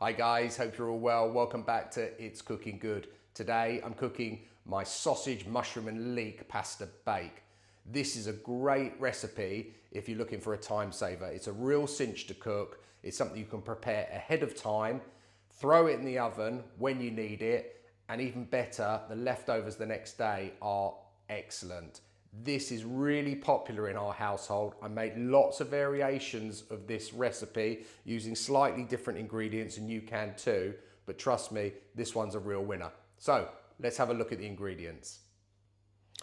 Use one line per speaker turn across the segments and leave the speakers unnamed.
Hi guys, hope you're all well. Welcome back to It's Cooking Good. Today I'm cooking my sausage, mushroom and leek pasta bake. This is a great recipe if you're looking for a time saver. It's a real cinch to cook. It's something you can prepare ahead of time, throw it in the oven when you need it, and even better, the leftovers the next day are excellent. This is really popular in our household. I made lots of variations of this recipe using slightly different ingredients, and you can too, but trust me, this one's a real winner. So let's have a look at the ingredients.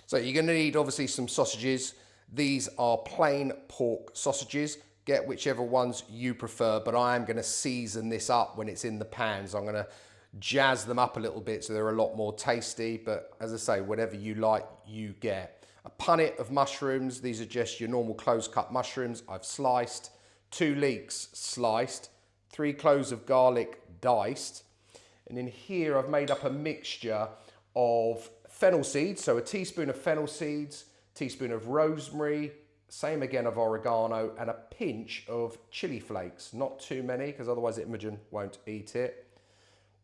So you're gonna need obviously some sausages. These are plain pork sausages. Get whichever ones you prefer, but I am gonna season this up when it's in the pan. So I'm gonna jazz them up a little bit so they're a lot more tasty, but as I say, whatever you like, you get. A punnet of mushrooms. These are just your normal close cut mushrooms I've sliced. 2 leeks sliced. 3 cloves of garlic diced. And in here I've made up a mixture of fennel seeds, so a teaspoon of fennel seeds, teaspoon of rosemary, same again of oregano, and a pinch of chili flakes. Not too many, because otherwise Imogen won't eat it.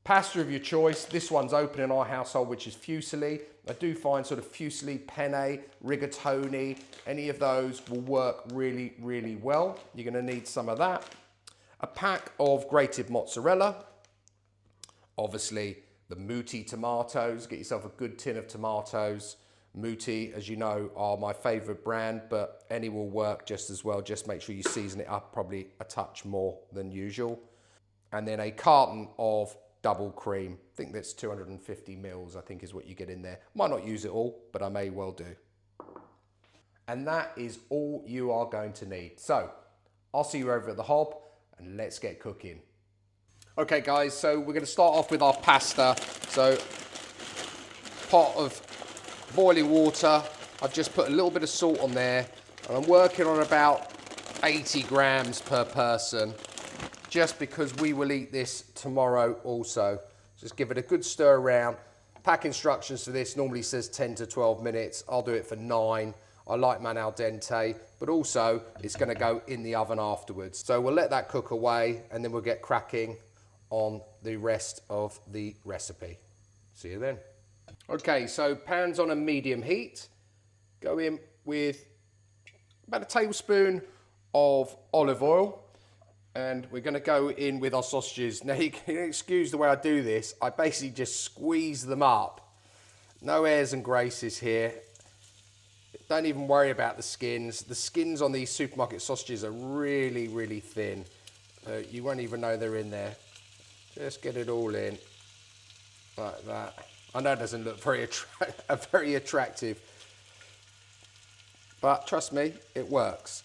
Pasta of your choice. This one's open in our household, which is fusilli. I do find sort of fusilli, penne, rigatoni, any of those will work really, really well. You're gonna need some of that. A pack of grated mozzarella. Obviously, the Muti tomatoes. Get yourself a good tin of tomatoes. Muti, as you know, are my favorite brand, but any will work just as well. Just make sure you season it up probably a touch more than usual. And then a carton of double cream. I think that's 250 mils, I think is what you get in there. Might not use it all, but I may well do. And that is all you are going to need. So I'll see you over at the hob and let's get cooking. Okay guys, so we're gonna start off with our pasta. So pot of boiling water. I've just put a little bit of salt on there and I'm working on about 80 grams per person, just because we will eat this tomorrow also. Just give it a good stir around. Pack instructions for this normally says 10 to 12 minutes. I'll do it for 9. I like mine al dente, but also it's gonna go in the oven afterwards. So we'll let that cook away and then we'll get cracking on the rest of the recipe. See you then. Okay, so pan's on a medium heat. Go in with about a tablespoon of olive oil. And we're gonna go in with our sausages. Now you can excuse the way I do this. I basically just squeeze them up. No airs and graces here. Don't even worry about the skins. The skins on these supermarket sausages are really, really thin. You won't even know they're in there. Just get it all in, like that. I know it doesn't look very attractive, but trust me, it works.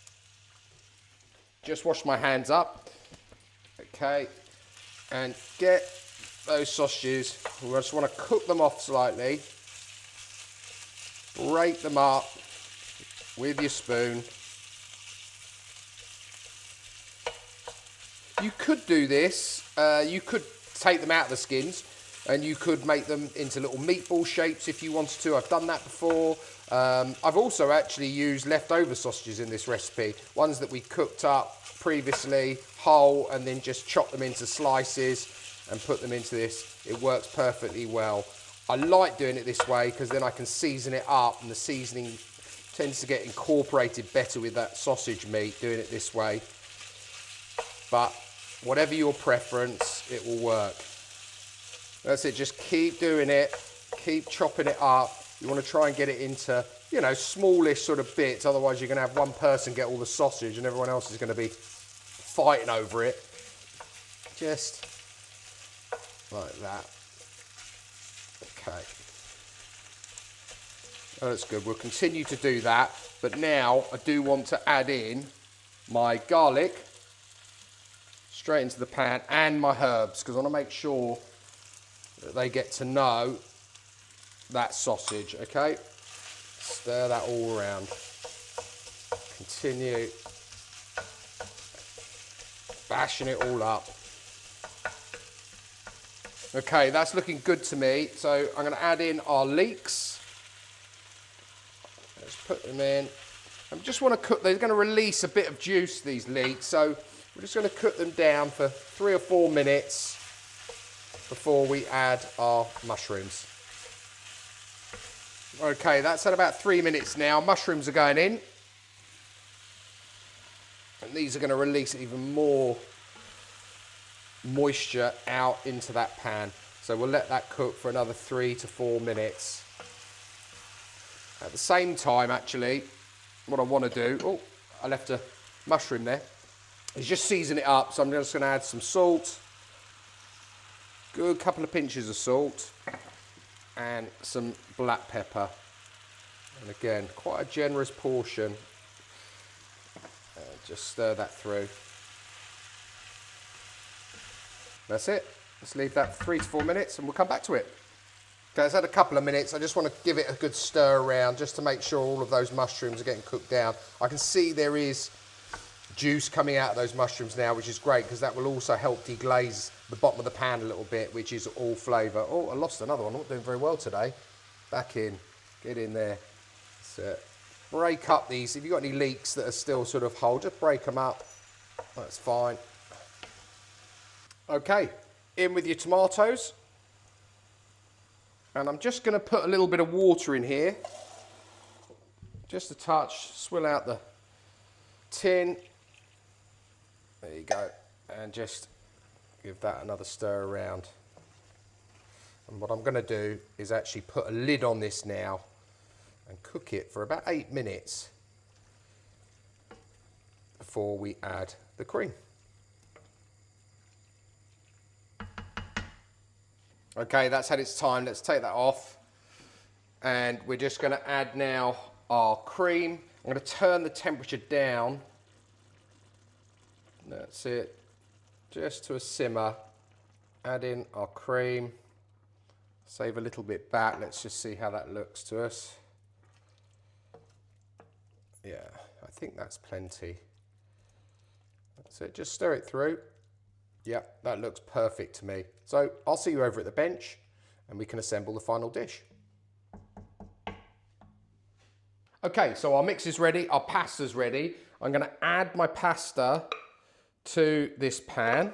Just wash my hands up, okay, and get those sausages. We just want to cook them off slightly. Break them up with your spoon. You could do this, you could take them out of the skins and you could make them into little meatball shapes if you wanted to. I've done that before. I've also actually used leftover sausages in this recipe, ones that we cooked up previously whole and then just chop them into slices and put them into this. It works perfectly well. I like doing it this way because then I can season it up and the seasoning tends to get incorporated better with that sausage meat doing it this way. But whatever your preference, it will work. That's it, just keep doing it, keep chopping it up. You want to try and get it into, you know, smallish sort of bits, otherwise you're going to have one person get all the sausage and everyone else is going to be fighting over it. Just like that. Okay. That's good, we'll continue to do that, but now I do want to add in my garlic straight into the pan and my herbs, because I want to make sure that they get to know that sausage, okay? Stir that all around. Continue bashing it all up. Okay, that's looking good to me. So I'm gonna add in our leeks. Let's put them in. I just wanna cook, they're gonna release a bit of juice, these leeks. So we're just gonna cook them down for 3 or 4 minutes. before we add our mushrooms. Okay, that's at about 3 minutes now. Mushrooms are going in. And these are going to release even more moisture out into that pan. So we'll let that cook for another 3 to 4 minutes. At the same time, actually, what I want to do, oh, I left a mushroom there, is just season it up. So I'm just going to add some salt, good couple of pinches of salt, and some black pepper. And again, quite a generous portion. Just stir that through. That's it. Let's leave that for 3 to 4 minutes and we'll come back to it. Okay, it's had a couple of minutes. I just want to give it a good stir around just to make sure all of those mushrooms are getting cooked down. I can see there is juice coming out of those mushrooms now, which is great because that will also help deglaze the bottom of the pan a little bit, which is all flavour. Oh, I lost another one. I'm not doing very well today. Back in. Get in there. That's it. Break up these. If you've got any leeks that are still sort of whole, just break them up. That's fine. Okay, in with your tomatoes. And I'm just going to put a little bit of water in here. Just a touch. Swill out the tin. There you go. And just give that another stir around. And what I'm going to do is actually put a lid on this now and cook it for about 8 minutes before we add the cream. Okay, that's had its time. Let's take that off. And we're just going to add now our cream. I'm going to turn the temperature down. That's it. Just to a simmer. Add in our cream. Save a little bit back. Let's just see how that looks to us. Yeah, I think that's plenty. That's it. Just stir it through. Yeah, that looks perfect to me. So I'll see you over at the bench and we can assemble the final dish. Okay, so our mix is ready, our pasta's ready. I'm going to add my pasta to this pan.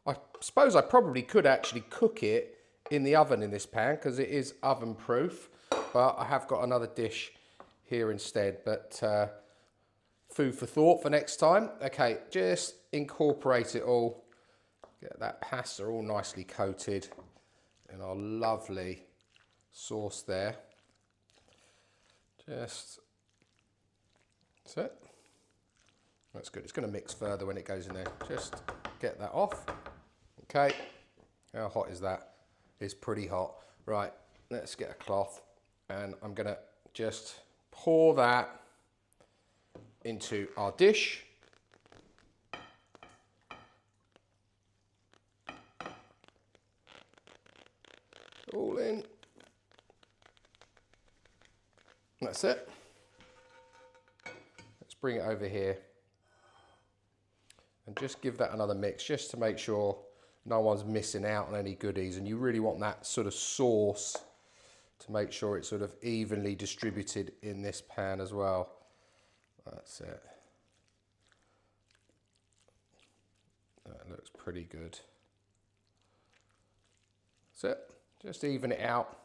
I suppose I probably could actually cook it in the oven in this pan because it is oven proof, but I have got another dish here instead, but food for thought for next time. Okay, just incorporate it all. Get that pasta all nicely coated in our lovely sauce there. Just, that's it. That's good. It's going to mix further when it goes in there. Just get that off. Okay. How hot is that? It's pretty hot. Right, let's get a cloth and I'm going to just pour that into our dish. All in. That's it. Let's bring it over here and just give that another mix just to make sure no one's missing out on any goodies, and you really want that sort of sauce to make sure it's sort of evenly distributed in this pan as well. That's it. That looks pretty good. That's it. Just even it out.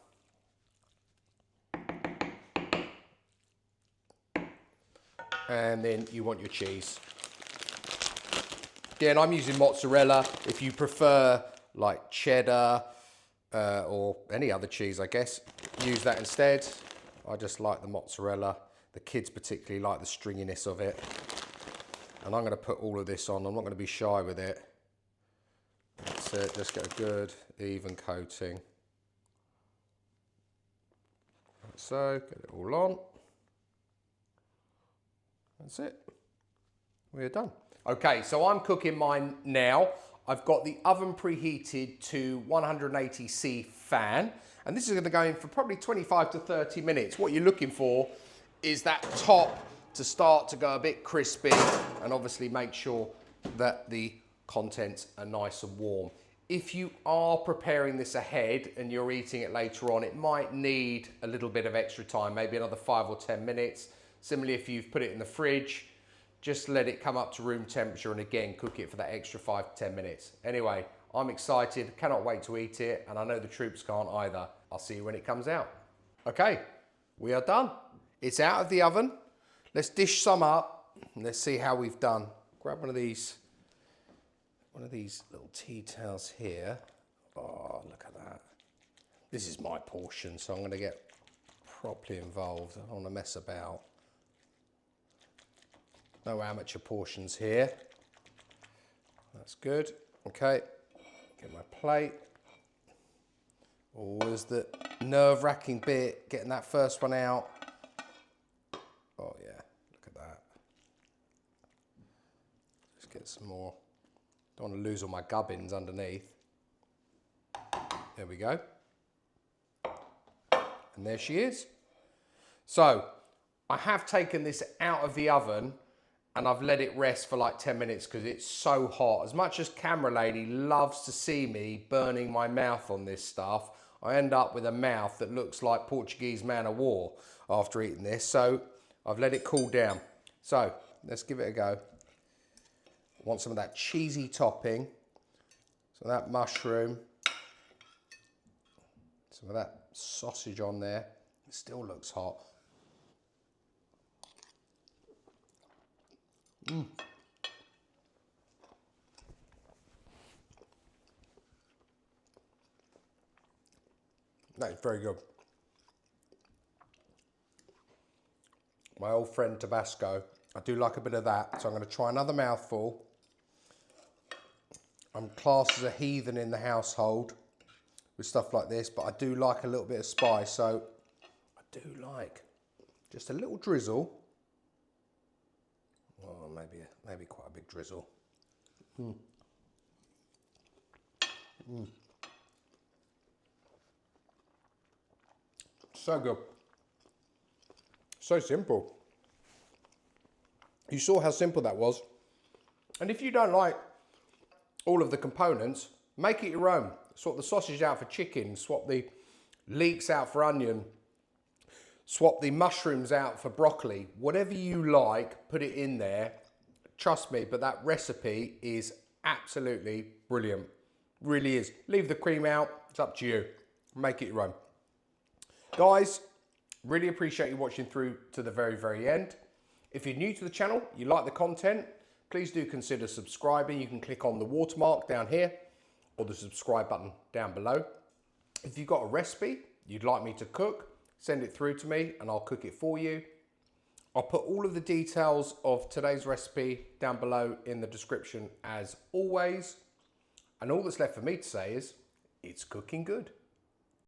And then you want your cheese. Again, I'm using mozzarella. If you prefer like cheddar or any other cheese, I guess, use that instead. I just like the mozzarella. The kids particularly like the stringiness of it. And I'm going to put all of this on. I'm not going to be shy with it. That's it. Just get a good even coating. So, get it all on. That's it. We're done. Okay, so I'm cooking mine now. I've got the oven preheated to 180C fan, and this is going to go in for probably 25 to 30 minutes. What you're looking for is that top to start to go a bit crispy, and obviously make sure that the contents are nice and warm. If you are preparing this ahead and you're eating it later on, it might need a little bit of extra time, maybe another 5 or 10 minutes. Similarly, if you've put it in the fridge, just let it come up to room temperature and again, cook it for that extra 5 to 10 minutes. Anyway, I'm excited, cannot wait to eat it, and I know the troops can't either. I'll see you when it comes out. Okay, we are done. It's out of the oven. Let's dish some up and let's see how we've done. Grab one of these little tea towels here. Oh, look at that. This is my portion, so I'm gonna get properly involved. I don't wanna mess about. No amateur portions here. That's good. Okay, get my plate. Always the nerve-wracking bit, getting that first one out. Oh yeah, look at that. Let's get some more. Don't want to lose all my gubbins underneath. There we go. And there she is. So, I have taken this out of the oven and I've let it rest for like 10 minutes because it's so hot. As much as camera lady loves to see me burning my mouth on this stuff, I end up with a mouth that looks like Portuguese man of war after eating this. So I've let it cool down. So let's give it a go. I want some of that cheesy topping. So that mushroom. Some of that sausage on there. It still looks hot. That is very good. My old friend Tabasco, I do like a bit of that, so I'm going to try another mouthful. I'm classed as a heathen in the household with stuff like this, but I do like a little bit of spice, so I do like just a little drizzle. Oh, maybe quite a big drizzle. So good. So simple. You saw how simple that was. And if you don't like all of the components, make it your own. Swap the sausage out for chicken, swap the leeks out for onion, swap the mushrooms out for broccoli. Whatever you like, put it in there. Trust me, but that recipe is absolutely brilliant. Really is. Leave the cream out, it's up to you. Make it your own. Guys, really appreciate you watching through to the very, very end. If you're new to the channel, you like the content, please do consider subscribing. You can click on the watermark down here or the subscribe button down below. If you've got a recipe you'd like me to cook, send it through to me and I'll cook it for you. I'll put all of the details of today's recipe down below in the description as always. And all that's left for me to say is, it's cooking good.